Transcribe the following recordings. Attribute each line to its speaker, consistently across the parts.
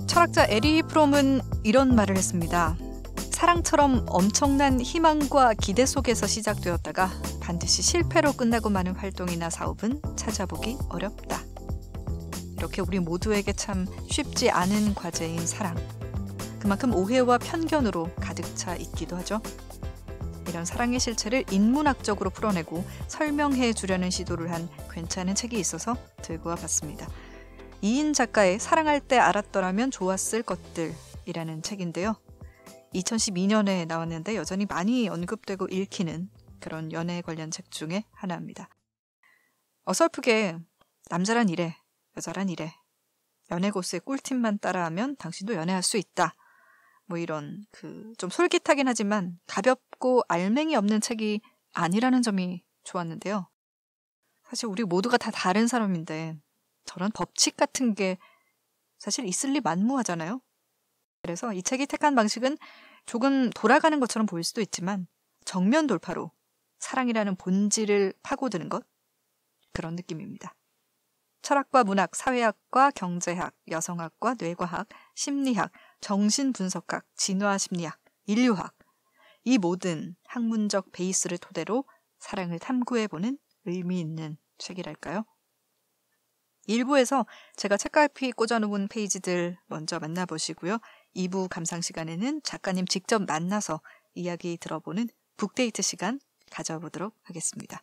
Speaker 1: 철학자 에리 프롬은 이런 말을 했습니다. 사랑처럼 엄청난 희망과 기대 속에서 시작되었다가 반드시 실패로 끝나고 마는 활동이나 사업은 찾아보기 어렵다. 이렇게 우리 모두에게 참 쉽지 않은 과제인 사랑. 그만큼 오해와 편견으로 가득 차 있기도 하죠. 이런 사랑의 실체를 인문학적으로 풀어내고 설명해 주려는 시도를 한 괜찮은 책이 있어서 들고 와봤습니다. 이인 작가의 사랑할 때 알았더라면 좋았을 것들이라는 책인데요. 2012년에 나왔는데 여전히 많이 언급되고 읽히는 그런 연애 관련 책 중에 하나입니다. 어설프게 남자란 이래, 여자란 이래, 연애 고수의 꿀팁만 따라하면 당신도 연애할 수 있다. 뭐 이런 좀 솔깃하긴 하지만 가볍고 알맹이 없는 책이 아니라는 점이 좋았는데요. 사실 우리 모두가 다 다른 사람인데 저런 법칙 같은 게 사실 있을 리 만무하잖아요. 그래서 이 책이 택한 방식은 조금 돌아가는 것처럼 보일 수도 있지만 정면 돌파로 사랑이라는 본질을 파고드는 것, 그런 느낌입니다. 철학과 문학, 사회학과 경제학, 여성학과 뇌과학, 심리학, 정신분석학, 진화심리학, 인류학, 이 모든 학문적 베이스를 토대로 사랑을 탐구해보는 의미 있는 책이랄까요? 1부에서 제가 책갈피 꽂아놓은 페이지들 먼저 만나보시고요. 2부 감상 시간에는 작가님 직접 만나서 이야기 들어보는 북데이트 시간 가져보도록 하겠습니다.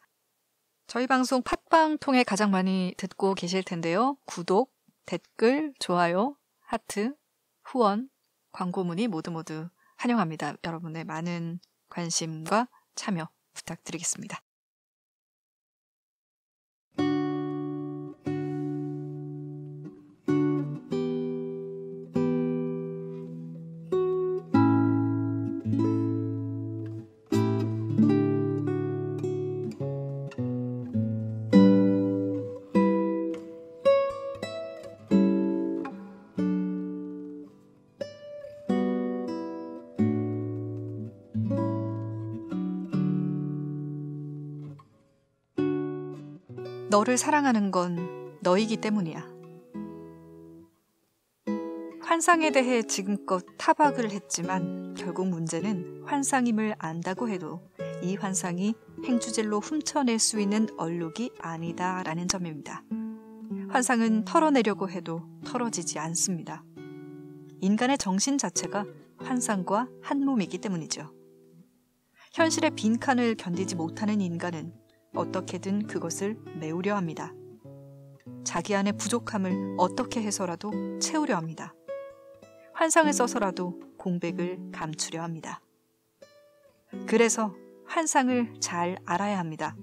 Speaker 1: 저희 방송 팟빵 통해 가장 많이 듣고 계실 텐데요. 구독, 댓글, 좋아요, 하트, 후원, 광고 문의 모두 환영합니다. 여러분의 많은 관심과 참여 부탁드리겠습니다. 너를 사랑하는 건 너이기 때문이야. 환상에 대해 지금껏 타박을 했지만 결국 문제는 환상임을 안다고 해도 이 환상이 행주젤로 훔쳐낼 수 있는 얼룩이 아니다라는 점입니다. 환상은 털어내려고 해도 털어지지 않습니다. 인간의 정신 자체가 환상과 한 몸이기 때문이죠. 현실의 빈칸을 견디지 못하는 인간은 어떻게든 그것을 메우려 합니다. 자기 안의 부족함을 어떻게 해서라도 채우려 합니다. 환상을 써서라도 공백을 감추려 합니다. 그래서 환상을 잘 알아야 합니다.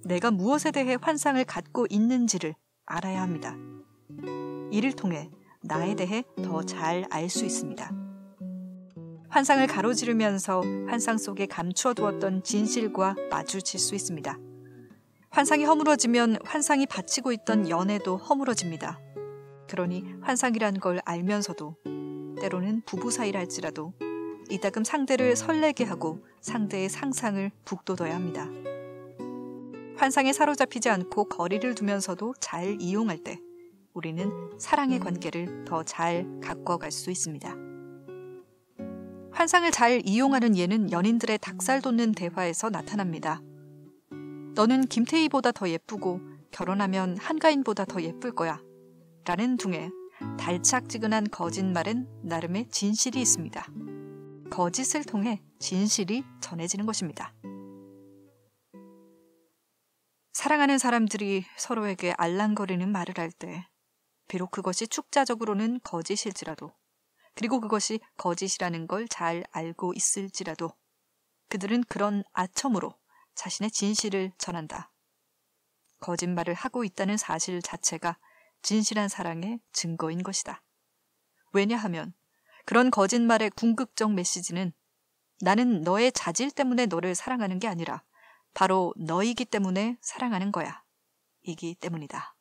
Speaker 1: 내가 무엇에 대해 환상을 갖고 있는지를 알아야 합니다. 이를 통해 나에 대해 더 잘 알 수 있습니다. 환상을 가로지르면서 환상 속에 감추어두었던 진실과 마주칠 수 있습니다. 환상이 허물어지면 환상이 바치고 있던 연애도 허물어집니다. 그러니 환상이란 걸 알면서도 때로는 부부 사이라 할지라도 이따금 상대를 설레게 하고 상대의 상상을 북돋워야 합니다. 환상에 사로잡히지 않고 거리를 두면서도 잘 이용할 때 우리는 사랑의 관계를 더 잘 가꿔갈 수 있습니다. 환상을 잘 이용하는 예는 연인들의 닭살 돋는 대화에서 나타납니다. 너는 김태희보다 더 예쁘고 결혼하면 한가인보다 더 예쁠 거야. 라는 둥에 달착지근한 거짓말은 나름의 진실이 있습니다. 거짓을 통해 진실이 전해지는 것입니다. 사랑하는 사람들이 서로에게 알랑거리는 말을 할 때 비록 그것이 축자적으로는 거짓일지라도 그리고 그것이 거짓이라는 걸 잘 알고 있을지라도 그들은 그런 아첨으로 자신의 진실을 전한다. 거짓말을 하고 있다는 사실 자체가 진실한 사랑의 증거인 것이다. 왜냐하면 그런 거짓말의 궁극적 메시지는 나는 너의 자질 때문에 너를 사랑하는 게 아니라 바로 너이기 때문에 사랑하는 거야. 이기 때문이다.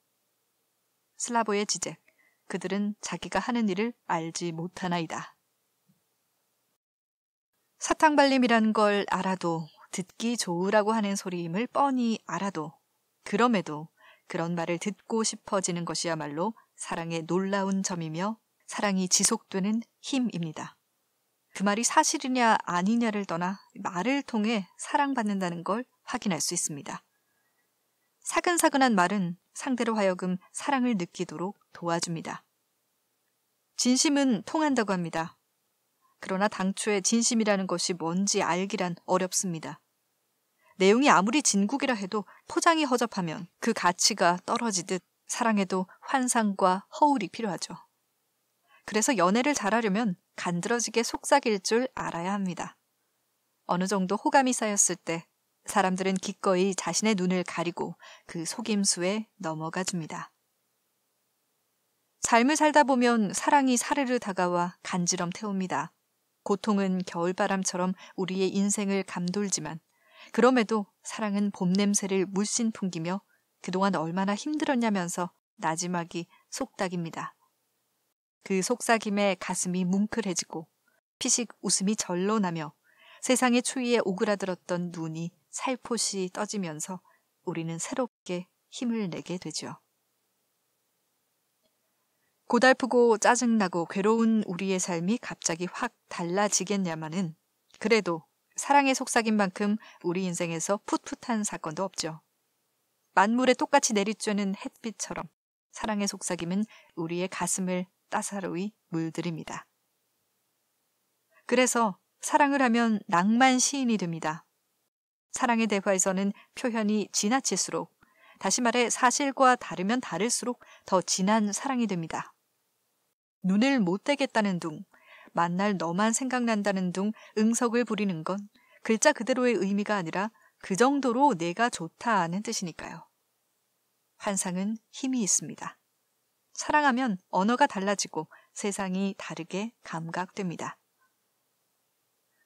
Speaker 1: 슬라보의 지적, 그들은 자기가 하는 일을 알지 못하나이다. 사탕발림이란 걸 알아도 듣기 좋으라고 하는 소리임을 뻔히 알아도 그럼에도 그런 말을 듣고 싶어지는 것이야말로 사랑의 놀라운 점이며 사랑이 지속되는 힘입니다. 그 말이 사실이냐 아니냐를 떠나 말을 통해 사랑받는다는 걸 확인할 수 있습니다. 사근사근한 말은 상대로 하여금 사랑을 느끼도록 도와줍니다. 진심은 통한다고 합니다. 그러나 당초에 진심이라는 것이 뭔지 알기란 어렵습니다. 내용이 아무리 진국이라 해도 포장이 허접하면 그 가치가 떨어지듯 사랑에도 환상과 허울이 필요하죠. 그래서 연애를 잘하려면 간드러지게 속삭일 줄 알아야 합니다. 어느 정도 호감이 쌓였을 때 사람들은 기꺼이 자신의 눈을 가리고 그 속임수에 넘어가 줍니다. 삶을 살다 보면 사랑이 사르르 다가와 간지럼 태웁니다. 고통은 겨울바람처럼 우리의 인생을 감돌지만 그럼에도 사랑은 봄 냄새를 물씬 풍기며 그동안 얼마나 힘들었냐면서 나지막이 속닥입니다. 그 속삭임에 가슴이 뭉클해지고 피식 웃음이 절로 나며 세상의 추위에 오그라들었던 눈이 살포시 떠지면서 우리는 새롭게 힘을 내게 되죠. 고달프고 짜증나고 괴로운 우리의 삶이 갑자기 확 달라지겠냐마는 그래도 사랑의 속삭임 만큼 우리 인생에서 풋풋한 사건도 없죠. 만물에 똑같이 내리쬐는 햇빛처럼 사랑의 속삭임은 우리의 가슴을 따사로이 물들입니다. 그래서 사랑을 하면 낭만 시인이 됩니다. 사랑의 대화에서는 표현이 지나칠수록, 다시 말해 사실과 다르면 다를수록 더 진한 사랑이 됩니다. 눈을 못 떼겠다는 둥, 만날 너만 생각난다는 둥 응석을 부리는 건 글자 그대로의 의미가 아니라 그 정도로 내가 좋다는 뜻이니까요. 환상은 힘이 있습니다. 사랑하면 언어가 달라지고 세상이 다르게 감각됩니다.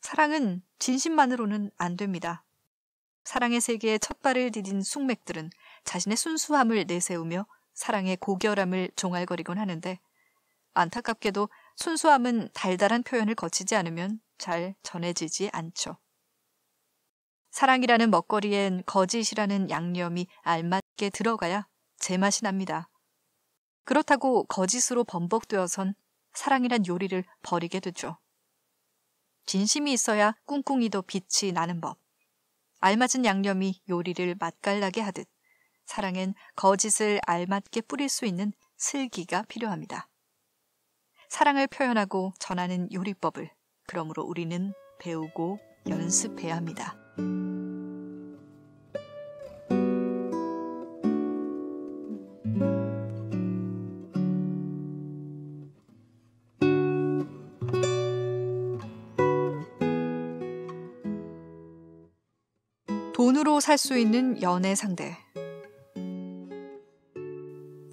Speaker 1: 사랑은 진심만으로는 안 됩니다. 사랑의 세계에 첫 발을 디딘 숙맥들은 자신의 순수함을 내세우며 사랑의 고결함을 종알거리곤 하는데 안타깝게도 순수함은 달달한 표현을 거치지 않으면 잘 전해지지 않죠. 사랑이라는 먹거리엔 거짓이라는 양념이 알맞게 들어가야 제맛이 납니다. 그렇다고 거짓으로 범벅되어선 사랑이란 요리를 버리게 되죠. 진심이 있어야 꿍꿍이도 빛이 나는 법. 알맞은 양념이 요리를 맛깔나게 하듯 사랑엔 거짓을 알맞게 뿌릴 수 있는 슬기가 필요합니다. 사랑을 표현하고 전하는 요리법을 그러므로 우리는 배우고 연습해야 합니다. 돈으로 살 수 있는 연애 상대.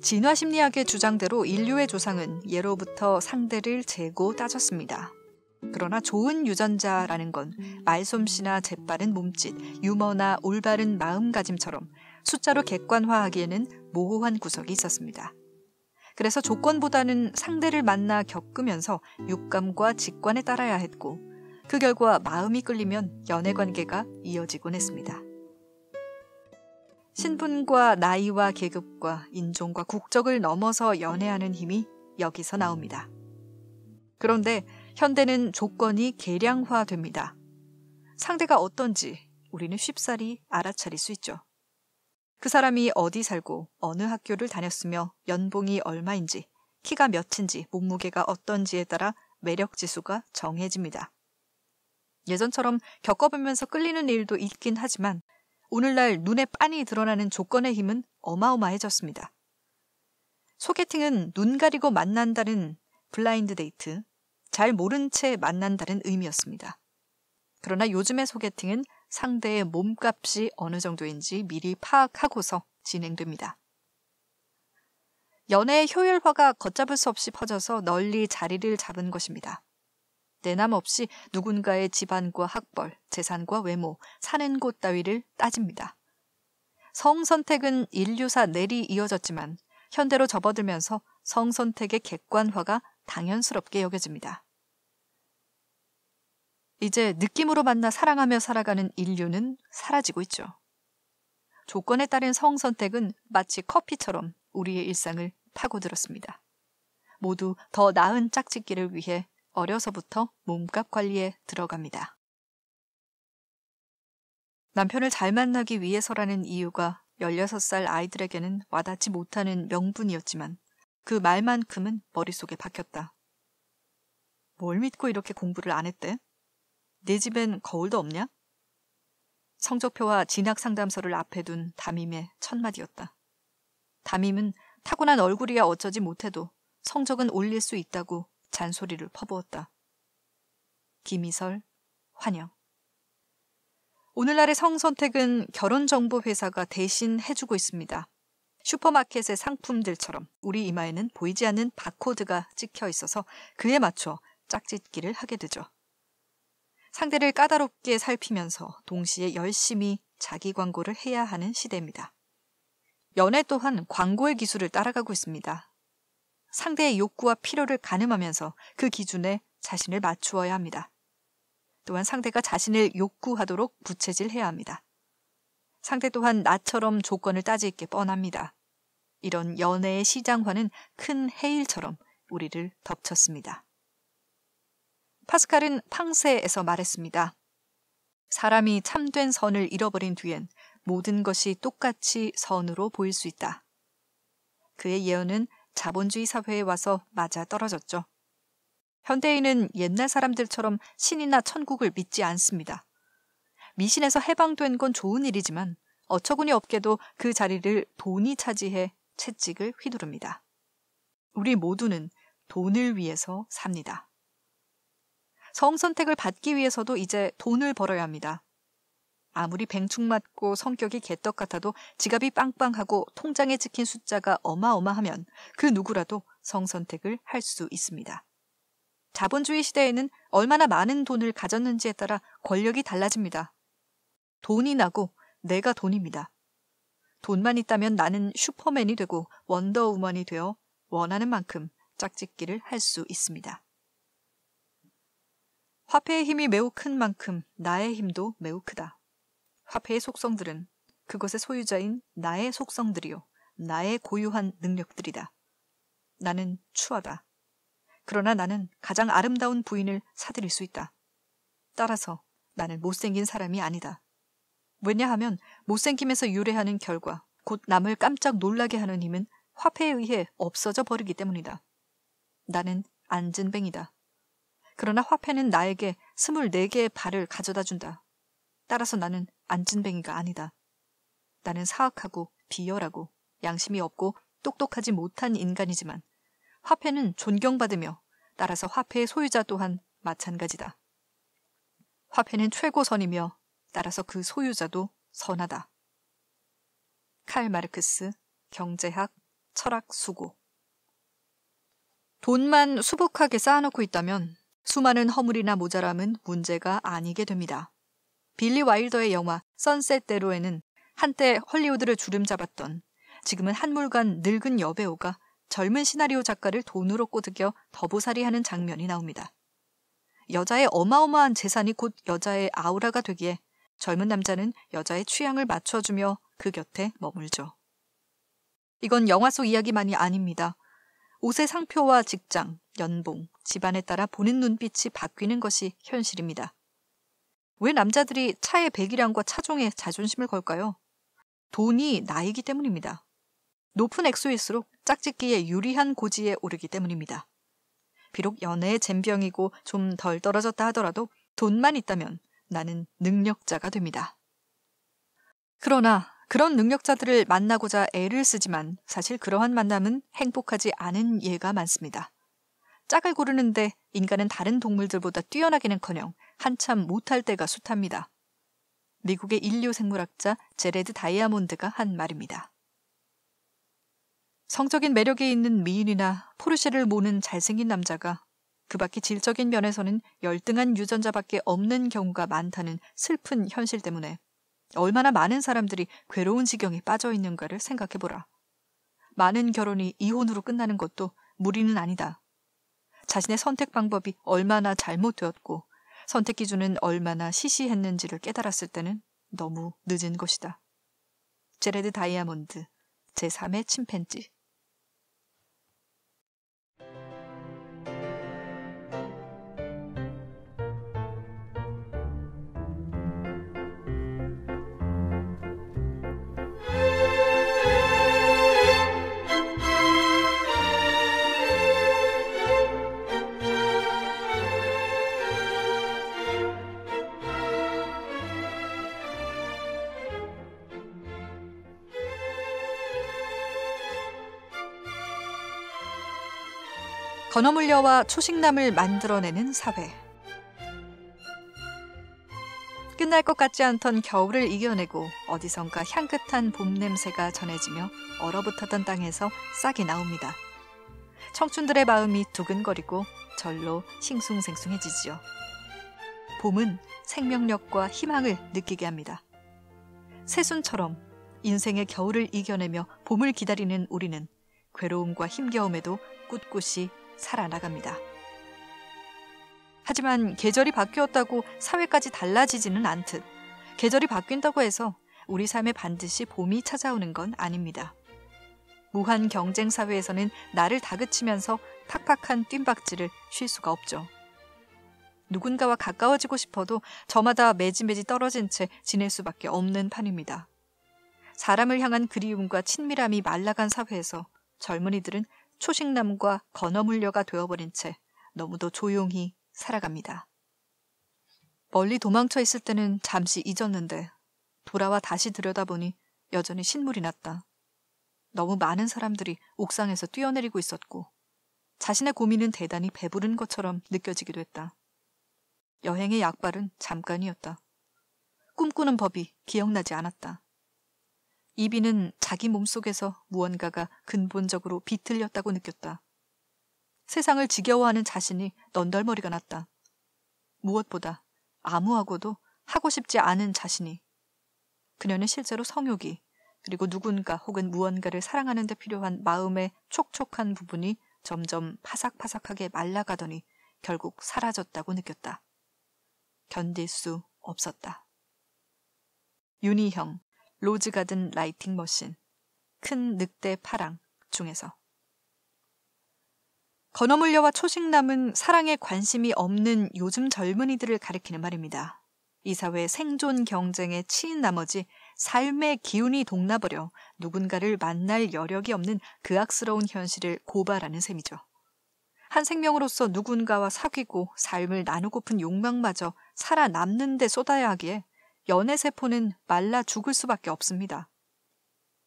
Speaker 1: 진화심리학의 주장대로 인류의 조상은 예로부터 상대를 재고 따졌습니다. 그러나 좋은 유전자라는 건 말솜씨나 재빠른 몸짓, 유머나 올바른 마음가짐처럼 숫자로 객관화하기에는 모호한 구석이 있었습니다. 그래서 조건보다는 상대를 만나 겪으면서 육감과 직관에 따라야 했고 그 결과 마음이 끌리면 연애관계가 이어지곤 했습니다. 신분과 나이와 계급과 인종과 국적을 넘어서 연애하는 힘이 여기서 나옵니다. 그런데 현대는 조건이 계량화됩니다. 상대가 어떤지 우리는 쉽사리 알아차릴 수 있죠. 그 사람이 어디 살고 어느 학교를 다녔으며 연봉이 얼마인지, 키가 몇인지, 몸무게가 어떤지에 따라 매력 지수가 정해집니다. 예전처럼 겪어보면서 끌리는 일도 있긴 하지만 오늘날 눈에 빤히 드러나는 조건의 힘은 어마어마해졌습니다. 소개팅은 눈 가리고 만난다는 블라인드 데이트, 잘 모른 채 만난다는 의미였습니다. 그러나 요즘의 소개팅은 상대의 몸값이 어느 정도인지 미리 파악하고서 진행됩니다. 연애의 효율화가 걷잡을 수 없이 퍼져서 널리 자리를 잡은 것입니다. 내남 없이 누군가의 집안과 학벌, 재산과 외모, 사는 곳 따위를 따집니다. 성선택은 인류사 내리 이어졌지만 현대로 접어들면서 성선택의 객관화가 당연스럽게 여겨집니다. 이제 느낌으로 만나 사랑하며 살아가는 인류는 사라지고 있죠. 조건에 따른 성선택은 마치 커피처럼 우리의 일상을 파고들었습니다. 모두 더 나은 짝짓기를 위해 어려서부터 몸값 관리에 들어갑니다. 남편을 잘 만나기 위해서라는 이유가 16살 아이들에게는 와닿지 못하는 명분이었지만 그 말만큼은 머릿속에 박혔다. 뭘 믿고 이렇게 공부를 안 했대? 내 집엔 거울도 없냐? 성적표와 진학상담서를 앞에 둔 담임의 첫마디였다. 담임은 타고난 얼굴이야 어쩌지 못해도 성적은 올릴 수 있다고 잔소리를 퍼부었다. 김희설, 환영. 오늘날의 성선택은 결혼정보회사가 대신 해주고 있습니다. 슈퍼마켓의 상품들처럼 우리 이마에는 보이지 않는 바코드가 찍혀 있어서 그에 맞춰 짝짓기를 하게 되죠. 상대를 까다롭게 살피면서 동시에 열심히 자기 광고를 해야 하는 시대입니다. 연애 또한 광고의 기술을 따라가고 있습니다. 상대의 욕구와 필요를 가늠하면서 그 기준에 자신을 맞추어야 합니다. 또한 상대가 자신을 욕구하도록 부채질해야 합니다. 상대 또한 나처럼 조건을 따질 게 뻔합니다. 이런 연애의 시장화는 큰 해일처럼 우리를 덮쳤습니다. 파스칼은 팡세에서 말했습니다. 사람이 참된 선을 잃어버린 뒤엔 모든 것이 똑같이 선으로 보일 수 있다. 그의 예언은 자본주의 사회에 와서 맞아 떨어졌죠. 현대인은 옛날 사람들처럼 신이나 천국을 믿지 않습니다. 미신에서 해방된 건 좋은 일이지만 어처구니 없게도 그 자리를 돈이 차지해 채찍을 휘두릅니다. 우리 모두는 돈을 위해서 삽니다. 성선택을 받기 위해서도 이제 돈을 벌어야 합니다. 아무리 뱅충맞고 성격이 개떡 같아도 지갑이 빵빵하고 통장에 찍힌 숫자가 어마어마하면 그 누구라도 성선택을 할 수 있습니다. 자본주의 시대에는 얼마나 많은 돈을 가졌는지에 따라 권력이 달라집니다. 돈이 나고 내가 돈입니다. 돈만 있다면 나는 슈퍼맨이 되고 원더우먼이 되어 원하는 만큼 짝짓기를 할 수 있습니다. 화폐의 힘이 매우 큰 만큼 나의 힘도 매우 크다. 화폐의 속성들은 그것의 소유자인 나의 속성들이요, 나의 고유한 능력들이다. 나는 추하다. 그러나 나는 가장 아름다운 부인을 사들일 수 있다. 따라서 나는 못생긴 사람이 아니다. 왜냐하면 못생김에서 유래하는 결과, 곧 남을 깜짝 놀라게 하는 힘은 화폐에 의해 없어져 버리기 때문이다. 나는 안진뱅이다. 그러나 화폐는 나에게 24개의 발을 가져다 준다. 따라서 나는 안진뱅이가 아니다. 나는 사악하고 비열하고 양심이 없고 똑똑하지 못한 인간이지만 화폐는 존경받으며 따라서 화폐의 소유자 또한 마찬가지다. 화폐는 최고선이며 따라서 그 소유자도 선하다. 칼 마르크스, 경제학, 철학 수고. 돈만 수북하게 쌓아놓고 있다면 수많은 허물이나 모자람은 문제가 아니게 됩니다. 빌리 와일더의 영화 선셋대로에는 한때 헐리우드를 주름잡았던, 지금은 한물간 늙은 여배우가 젊은 시나리오 작가를 돈으로 꼬드겨 더보살이하는 장면이 나옵니다. 여자의 어마어마한 재산이 곧 여자의 아우라가 되기에 젊은 남자는 여자의 취향을 맞춰주며 그 곁에 머물죠. 이건 영화 속 이야기만이 아닙니다. 옷의 상표와 직장, 연봉, 집안에 따라 보는 눈빛이 바뀌는 것이 현실입니다. 왜 남자들이 차의 배기량과 차종에 자존심을 걸까요? 돈이 나이기 때문입니다. 높은 액수일수록 짝짓기에 유리한 고지에 오르기 때문입니다. 비록 연애의 젬병이고 좀 덜 떨어졌다 하더라도 돈만 있다면 나는 능력자가 됩니다. 그러나 그런 능력자들을 만나고자 애를 쓰지만 사실 그러한 만남은 행복하지 않은 예가 많습니다. 짝을 고르는데 인간은 다른 동물들보다 뛰어나기는커녕 한참 못할 때가 숱합니다. 미국의 인류생물학자 제레드 다이아몬드가 한 말입니다. 성적인 매력이 있는 미인이나 포르쉐를 모는 잘생긴 남자가 그 밖에 질적인 면에서는 열등한 유전자밖에 없는 경우가 많다는 슬픈 현실 때문에 얼마나 많은 사람들이 괴로운 지경에 빠져 있는가를 생각해보라. 많은 결혼이 이혼으로 끝나는 것도 무리는 아니다. 자신의 선택 방법이 얼마나 잘못되었고 선택 기준은 얼마나 시시했는지를 깨달았을 때는 너무 늦은 것이다. 제레드 다이아몬드, 제3의 침팬지. 건어물려와 초식남을 만들어내는 사회. 끝날 것 같지 않던 겨울을 이겨내고 어디선가 향긋한 봄 냄새가 전해지며 얼어붙었던 땅에서 싹이 나옵니다. 청춘들의 마음이 두근거리고 절로 싱숭생숭해지지요. 봄은 생명력과 희망을 느끼게 합니다. 새순처럼 인생의 겨울을 이겨내며 봄을 기다리는 우리는 괴로움과 힘겨움에도 꿋꿋이 살아나갑니다. 하지만 계절이 바뀌었다고 사회까지 달라지지는 않듯 계절이 바뀐다고 해서 우리 삶에 반드시 봄이 찾아오는 건 아닙니다. 무한 경쟁 사회에서는 나를 다그치면서 팍팍한 뜀박질을 쉴 수가 없죠. 누군가와 가까워지고 싶어도 저마다 매지매지 떨어진 채 지낼 수밖에 없는 판입니다. 사람을 향한 그리움과 친밀함이 말라간 사회에서 젊은이들은 초식남과 건어물려가 되어버린 채 너무도 조용히 살아갑니다. 멀리 도망쳐 있을 때는 잠시 잊었는데 돌아와 다시 들여다보니 여전히 신물이 났다. 너무 많은 사람들이 옥상에서 뛰어내리고 있었고 자신의 고민은 대단히 배부른 것처럼 느껴지기도 했다. 여행의 약발은 잠깐이었다. 꿈꾸는 법이 기억나지 않았다. 이비는 자기 몸속에서 무언가가 근본적으로 비틀렸다고 느꼈다. 세상을 지겨워하는 자신이 넌덜머리가 났다. 무엇보다 아무하고도 하고 싶지 않은 자신이. 그녀는 실제로 성욕이 그리고 누군가 혹은 무언가를 사랑하는 데 필요한 마음의 촉촉한 부분이 점점 파삭파삭하게 말라가더니 결국 사라졌다고 느꼈다. 견딜 수 없었다. 윤희형 로즈가든 라이팅 머신, 큰 늑대 파랑 중에서. 건어물려와 초식남은 사랑에 관심이 없는 요즘 젊은이들을 가리키는 말입니다. 이 사회의 생존 경쟁에 치인 나머지 삶의 기운이 동나버려 누군가를 만날 여력이 없는 그 악스러운 현실을 고발하는 셈이죠. 한 생명으로서 누군가와 사귀고 삶을 나누고픈 욕망마저 살아남는 데 쏟아야 하기에 연애세포는 말라 죽을 수밖에 없습니다.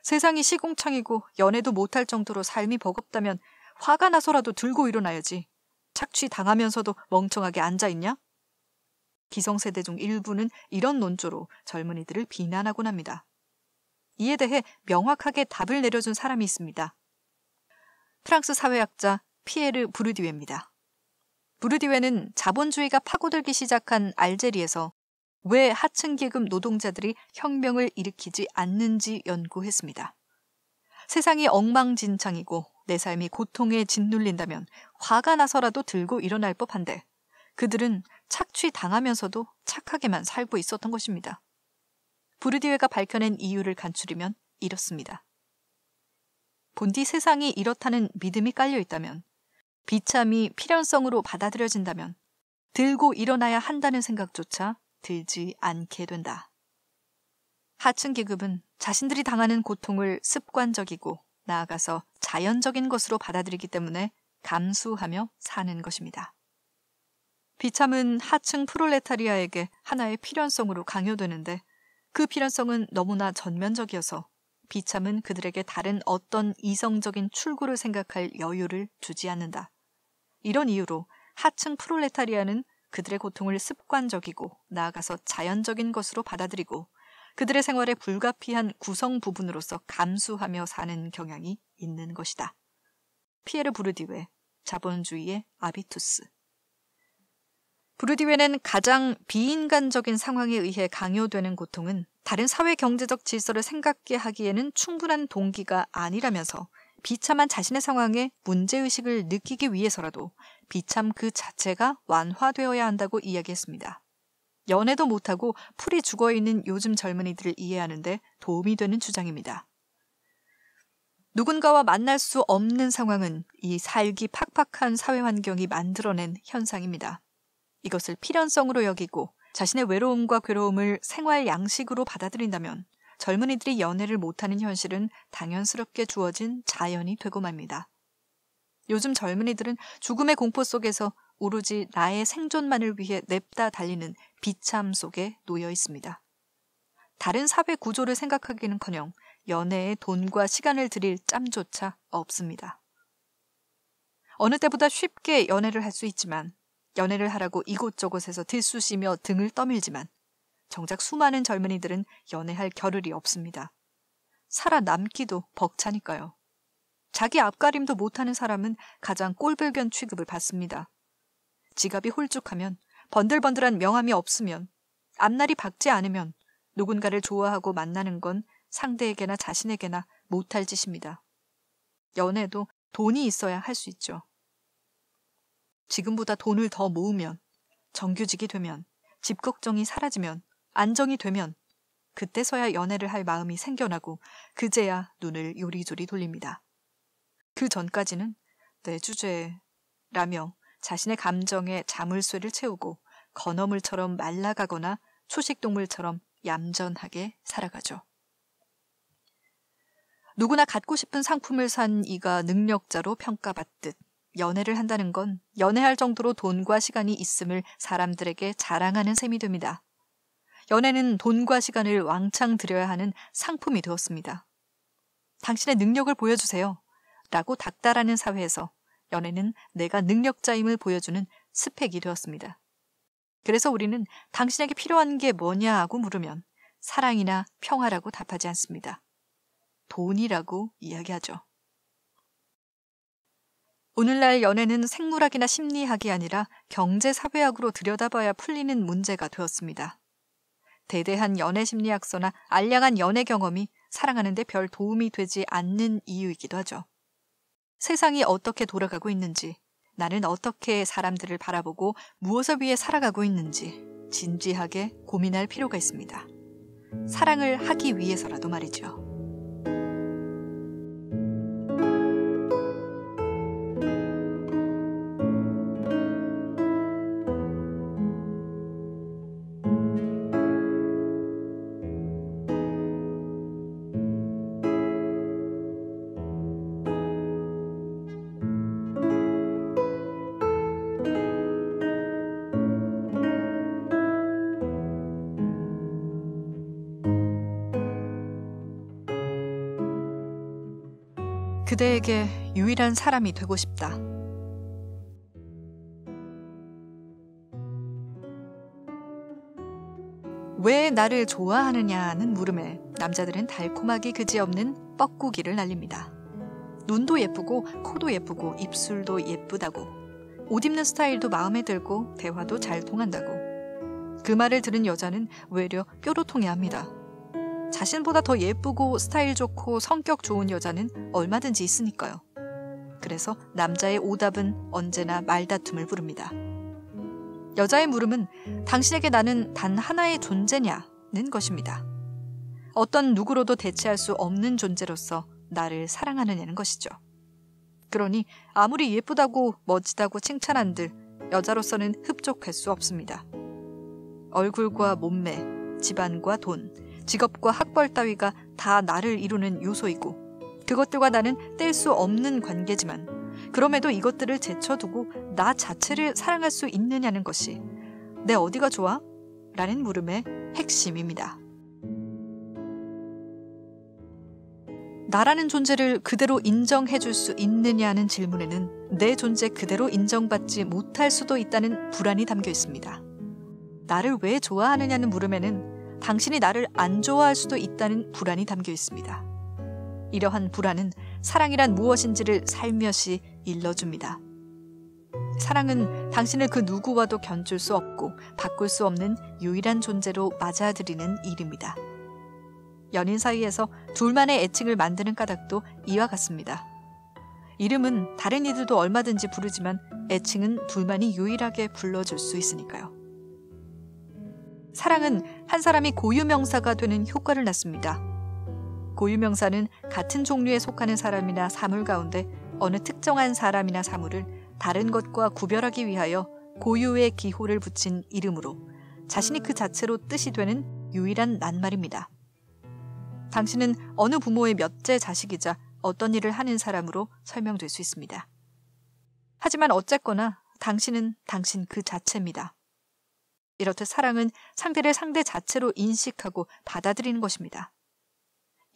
Speaker 1: 세상이 시궁창이고 연애도 못할 정도로 삶이 버겁다면 화가 나서라도 들고 일어나야지. 착취당하면서도 멍청하게 앉아있냐? 기성세대 중 일부는 이런 논조로 젊은이들을 비난하곤 합니다. 이에 대해 명확하게 답을 내려준 사람이 있습니다. 프랑스 사회학자 피에르 부르디웨입니다. 부르디웨는 자본주의가 파고들기 시작한 알제리에서 왜 하층계급 노동자들이 혁명을 일으키지 않는지 연구했습니다. 세상이 엉망진창이고 내 삶이 고통에 짓눌린다면 화가 나서라도 들고 일어날 법한데 그들은 착취당하면서도 착하게만 살고 있었던 것입니다. 부르디웨가 밝혀낸 이유를 간추리면 이렇습니다. 본디 세상이 이렇다는 믿음이 깔려있다면, 비참이 필연성으로 받아들여진다면 들고 일어나야 한다는 생각조차 들지 않게 된다. 하층 계급은 자신들이 당하는 고통을 습관적이고 나아가서 자연적인 것으로 받아들이기 때문에 감수하며 사는 것입니다. 비참은 하층 프롤레타리아에게 하나의 필연성으로 강요되는데 그 필연성은 너무나 전면적이어서 비참은 그들에게 다른 어떤 이성적인 출구를 생각할 여유를 주지 않는다. 이런 이유로 하층 프롤레타리아는 그들의 고통을 습관적이고 나아가서 자연적인 것으로 받아들이고 그들의 생활에 불가피한 구성 부분으로서 감수하며 사는 경향이 있는 것이다. 피에르 부르디웨, 자본주의의 아비투스. 부르디웨는 가장 비인간적인 상황에 의해 강요되는 고통은 다른 사회 경제적 질서를 생각게 하기에는 충분한 동기가 아니라면서 비참한 자신의 상황에 문제의식을 느끼기 위해서라도 비참 그 자체가 완화되어야 한다고 이야기했습니다. 연애도 못하고 풀이 죽어있는 요즘 젊은이들을 이해하는데 도움이 되는 주장입니다. 누군가와 만날 수 없는 상황은 이 살기 팍팍한 사회 환경이 만들어낸 현상입니다. 이것을 필연성으로 여기고 자신의 외로움과 괴로움을 생활 양식으로 받아들인다면 젊은이들이 연애를 못하는 현실은 당연스럽게 주어진 자연이 되고 맙니다. 요즘 젊은이들은 죽음의 공포 속에서 오로지 나의 생존만을 위해 냅다 달리는 비참 속에 놓여 있습니다. 다른 사회 구조를 생각하기는커녕 연애에 돈과 시간을 들일 짬조차 없습니다. 어느 때보다 쉽게 연애를 할 수 있지만 연애를 하라고 이곳저곳에서 들쑤시며 등을 떠밀지만 정작 수많은 젊은이들은 연애할 겨를이 없습니다. 살아남기도 벅차니까요. 자기 앞가림도 못하는 사람은 가장 꼴불견 취급을 받습니다. 지갑이 홀쭉하면, 번들번들한 명함이 없으면, 앞날이 밝지 않으면 누군가를 좋아하고 만나는 건 상대에게나 자신에게나 못할 짓입니다. 연애도 돈이 있어야 할 수 있죠. 지금보다 돈을 더 모으면, 정규직이 되면, 집 걱정이 사라지면, 안정이 되면 그때서야 연애를 할 마음이 생겨나고 그제야 눈을 요리조리 돌립니다. 그 전까지는 내 주제라며 자신의 감정에 자물쇠를 채우고 건어물처럼 말라가거나 초식동물처럼 얌전하게 살아가죠. 누구나 갖고 싶은 상품을 산 이가 능력자로 평가받듯 연애를 한다는 건 연애할 정도로 돈과 시간이 있음을 사람들에게 자랑하는 셈이 됩니다. 연애는 돈과 시간을 왕창 들여야 하는 상품이 되었습니다. 당신의 능력을 보여주세요 라고 닥달하는 사회에서 연애는 내가 능력자임을 보여주는 스펙이 되었습니다. 그래서 우리는 당신에게 필요한 게 뭐냐 하고 물으면 사랑이나 평화라고 답하지 않습니다. 돈이라고 이야기하죠. 오늘날 연애는 생물학이나 심리학이 아니라 경제사회학으로 들여다봐야 풀리는 문제가 되었습니다. 대대한 연애심리학서나 알량한 연애 경험이 사랑하는 데 별 도움이 되지 않는 이유이기도 하죠. 세상이 어떻게 돌아가고 있는지, 나는 어떻게 사람들을 바라보고 무엇을 위해 살아가고 있는지 진지하게 고민할 필요가 있습니다. 사랑을 하기 위해서라도 말이죠. 그대에게 유일한 사람이 되고 싶다. 왜 나를 좋아하느냐는 물음에 남자들은 달콤하기 그지없는 뻐꾸기를 날립니다. 눈도 예쁘고 코도 예쁘고 입술도 예쁘다고, 옷 입는 스타일도 마음에 들고 대화도 잘 통한다고. 그 말을 들은 여자는 외려 뾰로통해합니다. 자신보다 더 예쁘고 스타일 좋고 성격 좋은 여자는 얼마든지 있으니까요. 그래서 남자의 오답은 언제나 말다툼을 부릅니다. 여자의 물음은 당신에게 나는 단 하나의 존재냐는 것입니다. 어떤 누구로도 대체할 수 없는 존재로서 나를 사랑하느냐는 것이죠. 그러니 아무리 예쁘다고 멋지다고 칭찬한들 여자로서는 흡족할 수 없습니다. 얼굴과 몸매, 집안과 돈, 직업과 학벌 따위가 다 나를 이루는 요소이고 그것들과 나는 뗄 수 없는 관계지만 그럼에도 이것들을 제쳐두고 나 자체를 사랑할 수 있느냐는 것이 내 어디가 좋아? 라는 물음의 핵심입니다. 나라는 존재를 그대로 인정해줄 수 있느냐는 질문에는 내 존재 그대로 인정받지 못할 수도 있다는 불안이 담겨 있습니다. 나를 왜 좋아하느냐는 물음에는 당신이 나를 안 좋아할 수도 있다는 불안이 담겨 있습니다. 이러한 불안은 사랑이란 무엇인지를 살며시 일러줍니다. 사랑은 당신을 그 누구와도 견줄 수 없고 바꿀 수 없는 유일한 존재로 맞아들이는 일입니다. 연인 사이에서 둘만의 애칭을 만드는 까닭도 이와 같습니다. 이름은 다른 이들도 얼마든지 부르지만 애칭은 둘만이 유일하게 불러줄 수 있으니까요. 사랑은 한 사람이 고유명사가 되는 효과를 낳습니다. 고유명사는 같은 종류에 속하는 사람이나 사물 가운데 어느 특정한 사람이나 사물을 다른 것과 구별하기 위하여 고유의 기호를 붙인 이름으로 자신이 그 자체로 뜻이 되는 유일한 낱말입니다. 당신은 어느 부모의 몇째 자식이자 어떤 일을 하는 사람으로 설명될 수 있습니다. 하지만 어쨌거나 당신은 당신 그 자체입니다. 이렇듯 사랑은 상대를 상대 자체로 인식하고 받아들이는 것입니다.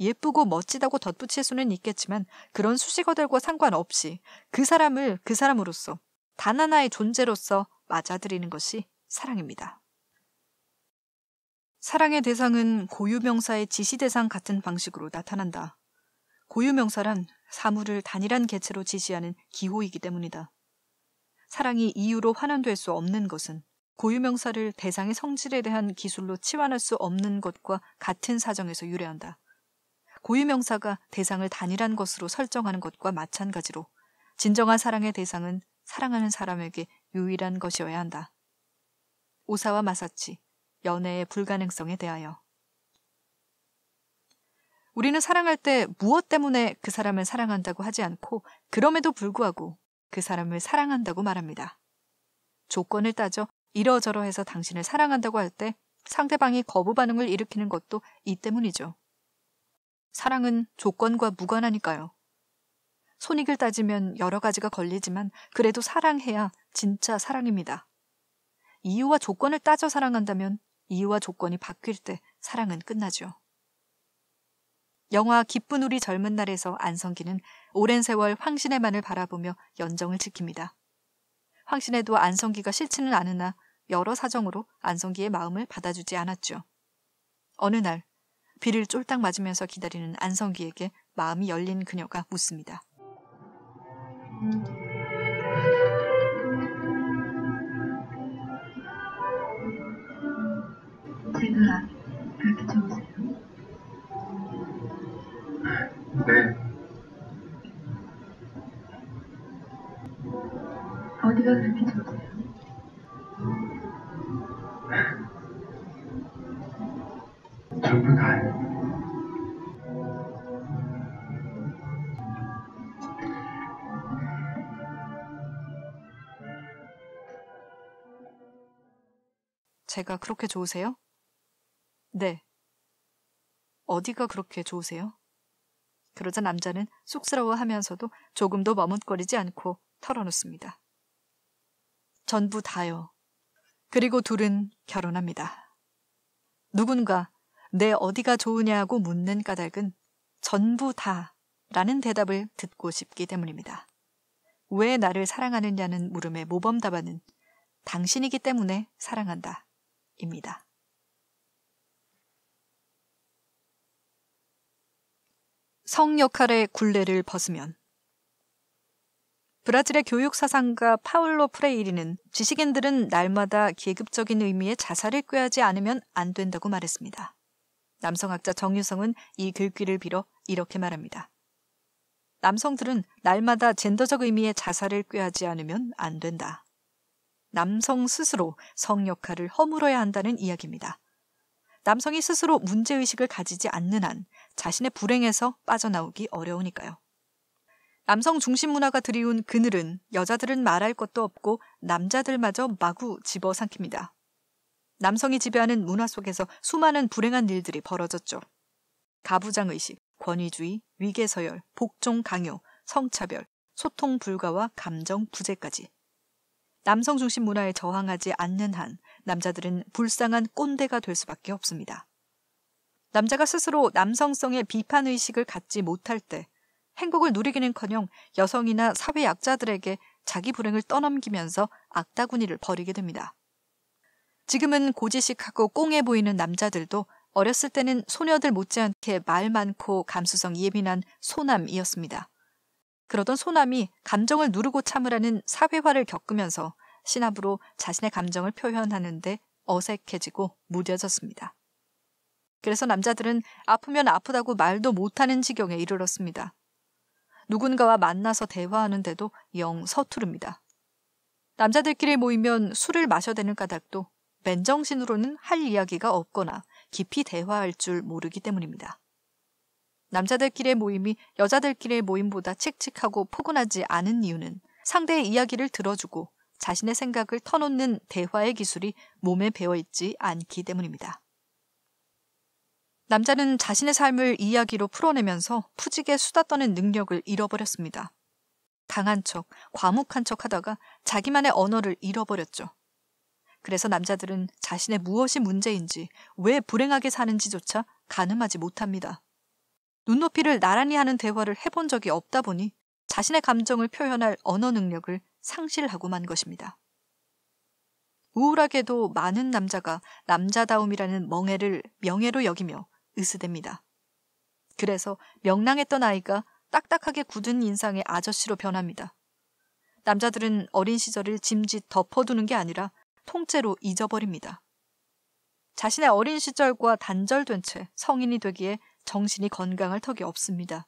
Speaker 1: 예쁘고 멋지다고 덧붙일 수는 있겠지만 그런 수식어들과 상관없이 그 사람을 그 사람으로서 단 하나의 존재로서 맞아들이는 것이 사랑입니다. 사랑의 대상은 고유명사의 지시대상 같은 방식으로 나타난다. 고유명사란 사물을 단일한 개체로 지시하는 기호이기 때문이다. 사랑이 이유로 환원될 수 없는 것은 고유명사를 대상의 성질에 대한 기술로 치환할 수 없는 것과 같은 사정에서 유래한다. 고유명사가 대상을 단일한 것으로 설정하는 것과 마찬가지로 진정한 사랑의 대상은 사랑하는 사람에게 유일한 것이어야 한다. 오사와 마사치, 연애의 불가능성에 대하여. 우리는 사랑할 때 무엇 때문에 그 사람을 사랑한다고 하지 않고 그럼에도 불구하고 그 사람을 사랑한다고 말합니다. 조건을 따져 이러저러해서 당신을 사랑한다고 할 때 상대방이 거부 반응을 일으키는 것도 이 때문이죠. 사랑은 조건과 무관하니까요. 손익을 따지면 여러 가지가 걸리지만 그래도 사랑해야 진짜 사랑입니다. 이유와 조건을 따져 사랑한다면 이유와 조건이 바뀔 때 사랑은 끝나죠. 영화 기쁜 우리 젊은 날에서 안성기는 오랜 세월 황신혜만을 바라보며 연정을 지킵니다. 황신혜도 안성기가 싫지는 않으나 여러 사정으로 안성기의 마음을 받아주지 않았죠. 어느 날 비를 쫄딱 맞으면서 기다리는 안성기에게 마음이 열린 그녀가 묻습니다.
Speaker 2: 제가 그렇게 좋으세요?
Speaker 3: 네.
Speaker 2: 어디가 그렇게 좋으세요?
Speaker 3: 전부 다요.
Speaker 1: 제가 그렇게 좋으세요? 네. 어디가 그렇게 좋으세요? 그러자 남자는 쑥스러워하면서도 조금도 머뭇거리지 않고 털어놓습니다. 전부 다요. 그리고 둘은 결혼합니다. 누군가 내 어디가 좋으냐고 묻는 까닭은 전부 다라는 대답을 듣고 싶기 때문입니다. 왜 나를 사랑하느냐는 물음의 모범 답안은 당신이기 때문에 사랑한다 입니다. 성 역할의 굴레를 벗으면. 브라질의 교육 사상가 파울로 프레이리는 지식인들은 날마다 계급적인 의미의 자살을 꾀하지 않으면 안 된다고 말했습니다. 남성학자 정유성은 이 글귀를 빌어 이렇게 말합니다. 남성들은 날마다 젠더적 의미의 자살을 꾀하지 않으면 안 된다. 남성 스스로 성 역할을 허물어야 한다는 이야기입니다. 남성이 스스로 문제의식을 가지지 않는 한 자신의 불행에서 빠져나오기 어려우니까요. 남성 중심 문화가 들이운 그늘은 여자들은 말할 것도 없고 남자들마저 마구 집어삼킵니다. 남성이 지배하는 문화 속에서 수많은 불행한 일들이 벌어졌죠. 가부장의식, 권위주의, 위계서열, 복종 강요, 성차별, 소통 불가와 감정 부재까지. 남성 중심 문화에 저항하지 않는 한 남자들은 불쌍한 꼰대가 될 수밖에 없습니다. 남자가 스스로 남성성의 비판의식을 갖지 못할 때 행복을 누리기는커녕 여성이나 사회 약자들에게 자기 불행을 떠넘기면서 악다구니를 벌이게 됩니다. 지금은 고지식하고 꽁해 보이는 남자들도 어렸을 때는 소녀들 못지않게 말 많고 감수성 예민한 소남이었습니다. 그러던 소남이 감정을 누르고 참으라는 사회화를 겪으면서 신압으로 자신의 감정을 표현하는데 어색해지고 무뎌졌습니다. 그래서 남자들은 아프면 아프다고 말도 못하는 지경에 이르렀습니다. 누군가와 만나서 대화하는데도 영 서투릅니다. 남자들끼리 모이면 술을 마셔대는 까닭도 맨정신으로는 할 이야기가 없거나 깊이 대화할 줄 모르기 때문입니다. 남자들끼리의 모임이 여자들끼리의 모임보다 칙칙하고 포근하지 않은 이유는 상대의 이야기를 들어주고 자신의 생각을 터놓는 대화의 기술이 몸에 배어있지 않기 때문입니다. 남자는 자신의 삶을 이야기로 풀어내면서 푸지게 수다 떠는 능력을 잃어버렸습니다. 강한 척, 과묵한 척 하다가 자기만의 언어를 잃어버렸죠. 그래서 남자들은 자신의 무엇이 문제인지, 왜 불행하게 사는지조차 가늠하지 못합니다. 눈높이를 나란히 하는 대화를 해본 적이 없다 보니 자신의 감정을 표현할 언어 능력을 상실하고 만 것입니다. 우울하게도 많은 남자가 남자다움이라는 멍해를 명예로 여기며 으스댑니다. 그래서 명랑했던 아이가 딱딱하게 굳은 인상의 아저씨로 변합니다. 남자들은 어린 시절을 짐짓 덮어두는 게 아니라 통째로 잊어버립니다. 자신의 어린 시절과 단절된 채 성인이 되기에 정신이 건강할 턱이 없습니다.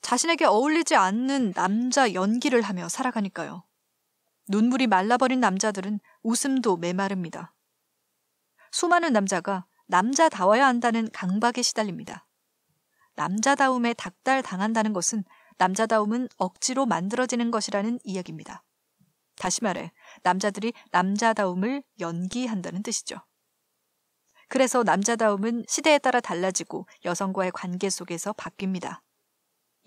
Speaker 1: 자신에게 어울리지 않는 남자 연기를 하며 살아가니까요. 눈물이 말라버린 남자들은 웃음도 메마릅니다. 수많은 남자가 남자다워야 한다는 강박에 시달립니다. 남자다움에 닥달당한다는 것은 남자다움은 억지로 만들어지는 것이라는 이야기입니다. 다시 말해 남자들이 남자다움을 연기한다는 뜻이죠. 그래서 남자다움은 시대에 따라 달라지고 여성과의 관계 속에서 바뀝니다.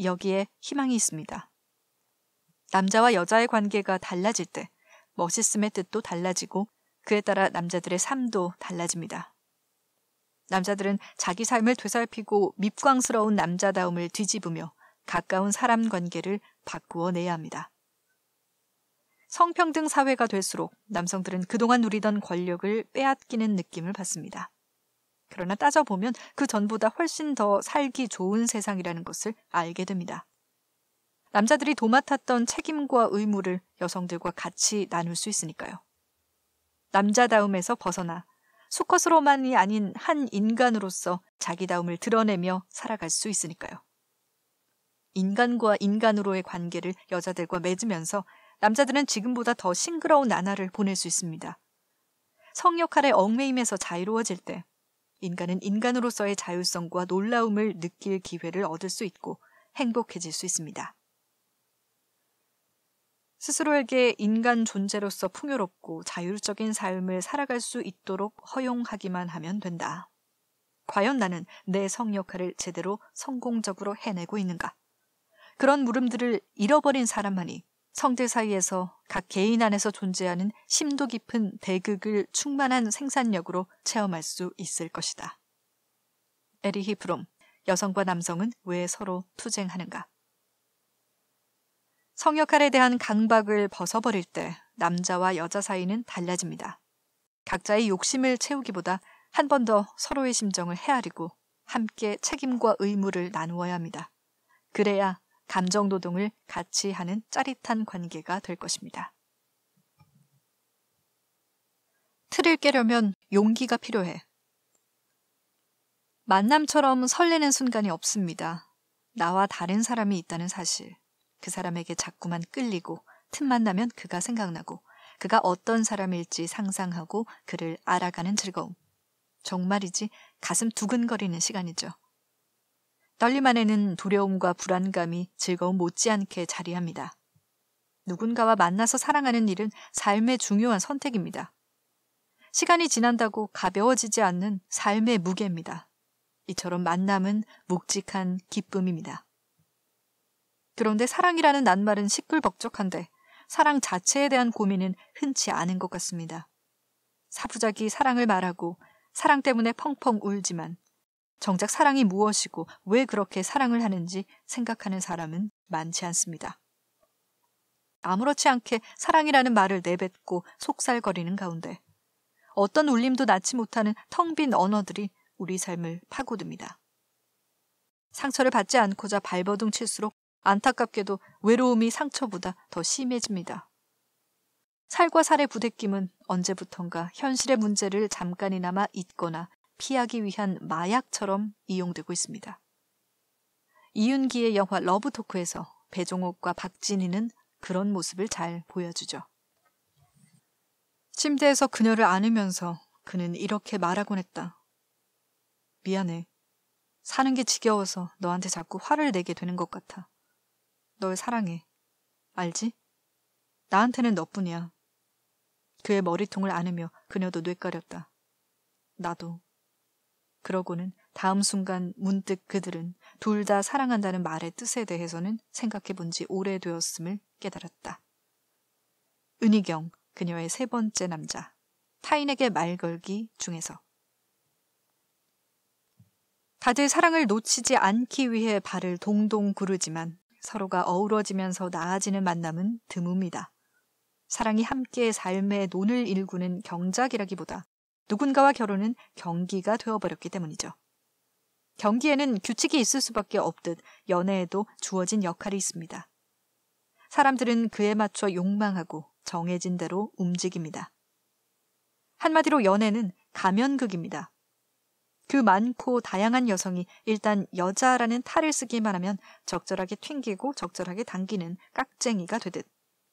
Speaker 1: 여기에 희망이 있습니다. 남자와 여자의 관계가 달라질 때 멋있음의 뜻도 달라지고 그에 따라 남자들의 삶도 달라집니다. 남자들은 자기 삶을 되살피고 밉광스러운 남자다움을 뒤집으며 가까운 사람 관계를 바꾸어내야 합니다. 성평등 사회가 될수록 남성들은 그동안 누리던 권력을 빼앗기는 느낌을 받습니다. 그러나 따져보면 그 전보다 훨씬 더 살기 좋은 세상이라는 것을 알게 됩니다. 남자들이 도맡았던 책임과 의무를 여성들과 같이 나눌 수 있으니까요. 남자다움에서 벗어나 수컷으로만이 아닌 한 인간으로서 자기다움을 드러내며 살아갈 수 있으니까요. 인간과 인간으로의 관계를 여자들과 맺으면서 남자들은 지금보다 더 싱그러운 나날을 보낼 수 있습니다. 성역할의 얽매임에서 자유로워질 때 인간은 인간으로서의 자율성과 놀라움을 느낄 기회를 얻을 수 있고 행복해질 수 있습니다. 스스로에게 인간 존재로서 풍요롭고 자율적인 삶을 살아갈 수 있도록 허용하기만 하면 된다. 과연 나는 내 성역할을 제대로 성공적으로 해내고 있는가? 그런 물음들을 잃어버린 사람만이 성들 사이에서 각 개인 안에서 존재하는 심도 깊은 대극을 충만한 생산력으로 체험할 수 있을 것이다. 에리히 프롬, 여성과 남성은 왜 서로 투쟁하는가? 성역할에 대한 강박을 벗어버릴 때 남자와 여자 사이는 달라집니다. 각자의 욕심을 채우기보다 한 번 더 서로의 심정을 헤아리고 함께 책임과 의무를 나누어야 합니다. 그래야 감정노동을 같이 하는 짜릿한 관계가 될 것입니다. 틀을 깨려면 용기가 필요해. 만남처럼 설레는 순간이 없습니다. 나와 다른 사람이 있다는 사실. 그 사람에게 자꾸만 끌리고 틈만 나면 그가 생각나고 그가 어떤 사람일지 상상하고 그를 알아가는 즐거움. 정말이지 가슴 두근거리는 시간이죠. 떨림 안에는 두려움과 불안감이 즐거움 못지않게 자리합니다. 누군가와 만나서 사랑하는 일은 삶의 중요한 선택입니다. 시간이 지난다고 가벼워지지 않는 삶의 무게입니다. 이처럼 만남은 묵직한 기쁨입니다. 그런데 사랑이라는 낱말은 시끌벅적한데 사랑 자체에 대한 고민은 흔치 않은 것 같습니다. 사부작이 사랑을 말하고 사랑 때문에 펑펑 울지만 정작 사랑이 무엇이고 왜 그렇게 사랑을 하는지 생각하는 사람은 많지 않습니다. 아무렇지 않게 사랑이라는 말을 내뱉고 속살거리는 가운데 어떤 울림도 낳지 못하는 텅 빈 언어들이 우리 삶을 파고듭니다. 상처를 받지 않고자 발버둥 칠수록 안타깝게도 외로움이 상처보다 더 심해집니다. 살과 살의 부대낌은 언제부턴가 현실의 문제를 잠깐이나마 잊거나 피하기 위한 마약처럼 이용되고 있습니다. 이윤기의 영화 러브토크에서 배종옥과 박진희는 그런 모습을 잘 보여주죠. 침대에서 그녀를 안으면서 그는 이렇게 말하곤 했다. 미안해. 사는 게 지겨워서 너한테 자꾸 화를 내게 되는 것 같아. 널 사랑해. 알지? 나한테는 너뿐이야. 그의 머리통을 안으며 그녀도 뇌까렸다. 나도. 그러고는 다음 순간 문득 그들은 둘 다 사랑한다는 말의 뜻에 대해서는 생각해 본 지 오래되었음을 깨달았다. 은희경, 그녀의 세 번째 남자. 타인에게 말 걸기 중에서. 다들 사랑을 놓치지 않기 위해 발을 동동 구르지만 서로가 어우러지면서 나아지는 만남은 드뭅니다. 사랑이 함께 삶의 논을 일구는 경작이라기보다 누군가와 결혼은 경기가 되어버렸기 때문이죠. 경기에는 규칙이 있을 수밖에 없듯 연애에도 주어진 역할이 있습니다. 사람들은 그에 맞춰 욕망하고 정해진 대로 움직입니다. 한마디로 연애는 가면극입니다. 그 많고 다양한 여성이 일단 여자라는 탈을 쓰기만 하면 적절하게 튕기고 적절하게 당기는 깍쟁이가 되듯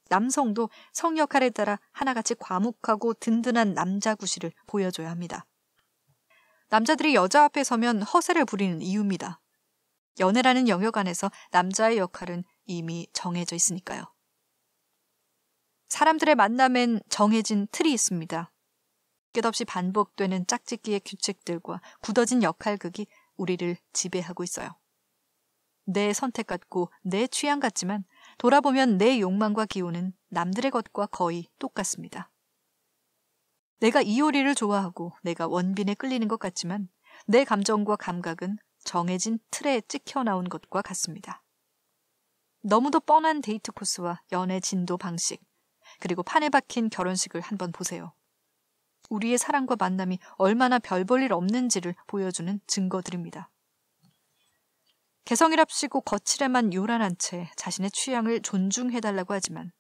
Speaker 1: 남성도 성 역할에 따라 하나같이 과묵하고 든든한 남자 구실을 보여줘야 합니다. 남자들이 여자 앞에 서면 허세를 부리는 이유입니다. 연애라는 영역 안에서 남자의 역할은 이미 정해져 있으니까요. 사람들의 만남엔 정해진 틀이 있습니다. 끝없이 반복되는 짝짓기의 규칙들과 굳어진 역할극이 우리를 지배하고 있어요. 내 선택 같고 내 취향 같지만 돌아보면 내 욕망과 기호는 남들의 것과 거의 똑같습니다. 내가 이효리를 좋아하고 내가 원빈에 끌리는 것 같지만 내 감정과 감각은 정해진 틀에 찍혀 나온 것과 같습니다. 너무도 뻔한 데이트 코스와 연애 진도 방식, 그리고 판에 박힌 결혼식을 한번 보세요. 우리의 사랑과 만남이 얼마나 별 볼 일 없는지를 보여주는 증거들입니다. 개성이랍시고 거칠에만 요란한 채 자신의 취향을 존중해달라고 하지만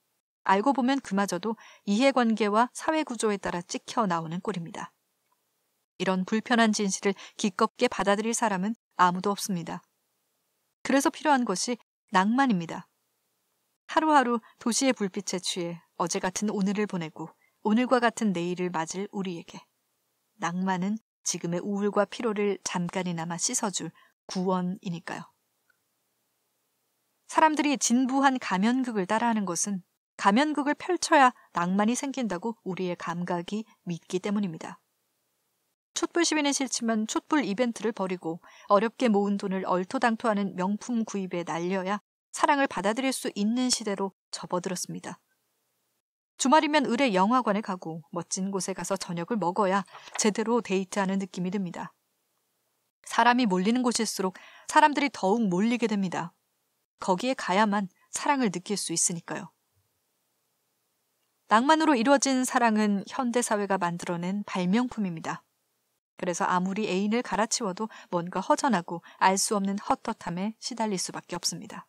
Speaker 1: 알고 보면 그마저도 이해관계와 사회구조에 따라 찍혀 나오는 꼴입니다. 이런 불편한 진실을 기껍게 받아들일 사람은 아무도 없습니다. 그래서 필요한 것이 낭만입니다. 하루하루 도시의 불빛에 취해 어제 같은 오늘을 보내고 오늘과 같은 내일을 맞을 우리에게 낭만은 지금의 우울과 피로를 잠깐이나마 씻어줄 구원이니까요. 사람들이 진부한 가면극을 따라하는 것은 가면극을 펼쳐야 낭만이 생긴다고 우리의 감각이 믿기 때문입니다. 촛불 시위는 싫지만 촛불 이벤트를 벌이고 어렵게 모은 돈을 얼토당토하는 명품 구입에 날려야 사랑을 받아들일 수 있는 시대로 접어들었습니다. 주말이면 을의 영화관에 가고 멋진 곳에 가서 저녁을 먹어야 제대로 데이트하는 느낌이 듭니다. 사람이 몰리는 곳일수록 사람들이 더욱 몰리게 됩니다. 거기에 가야만 사랑을 느낄 수 있으니까요. 낭만으로 이루어진 사랑은 현대사회가 만들어낸 발명품입니다. 그래서 아무리 애인을 갈아치워도 뭔가 허전하고 알 수 없는 헛헛함에 시달릴 수밖에 없습니다.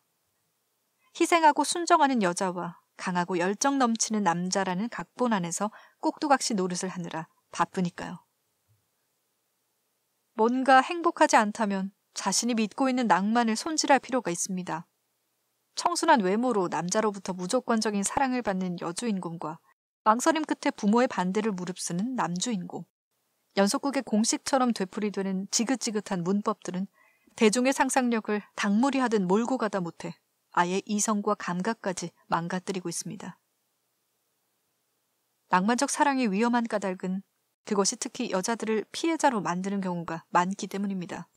Speaker 1: 희생하고 순정하는 여자와 강하고 열정 넘치는 남자라는 각본 안에서 꼭두각시 노릇을 하느라 바쁘니까요. 뭔가 행복하지 않다면 자신이 믿고 있는 낭만을 손질할 필요가 있습니다. 청순한 외모로 남자로부터 무조건적인 사랑을 받는 여주인공과 망설임 끝에 부모의 반대를 무릅쓰는 남주인공, 연속극의 공식처럼 되풀이되는 지긋지긋한 문법들은 대중의 상상력을 닭물이 하듯 몰고 가다 못해 아예 이성과 감각까지 망가뜨리고 있습니다. 낭만적 사랑의 위험한 까닭은 그것이 특히 여자들을 피해자로 만드는 경우가 많기 때문입니다.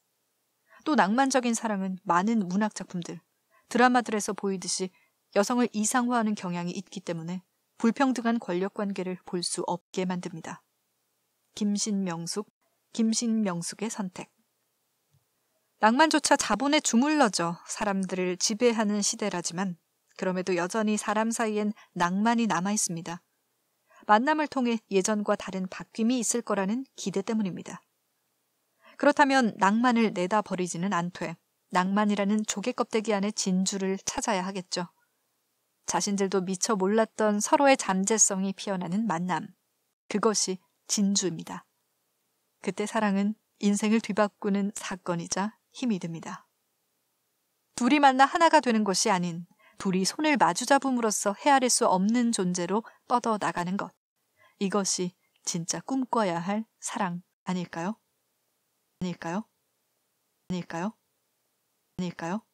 Speaker 1: 또 낭만적인 사랑은 많은 문학작품들, 드라마들에서 보이듯이 여성을 이상화하는 경향이 있기 때문에 불평등한 권력관계를 볼 수 없게 만듭니다. 김신명숙의 선택. 낭만조차 자본에 주물러져 사람들을 지배하는 시대라지만 그럼에도 여전히 사람 사이엔 낭만이 남아있습니다. 만남을 통해 예전과 다른 바뀜이 있을 거라는 기대 때문입니다. 그렇다면 낭만을 내다 버리지는 않되 낭만이라는 조개 껍데기 안에 진주를 찾아야 하겠죠. 자신들도 미처 몰랐던 서로의 잠재성이 피어나는 만남. 그것이 진주입니다. 그때 사랑은 인생을 뒤바꾸는 사건이자 힘이 듭니다. 둘이 만나 하나가 되는 것이 아닌 둘이 손을 마주잡음으로써 헤아릴 수 없는 존재로 뻗어나가는 것. 이것이 진짜 꿈꿔야 할 사랑 아닐까요? 아닐까요? 아닐까요? 아닐까요?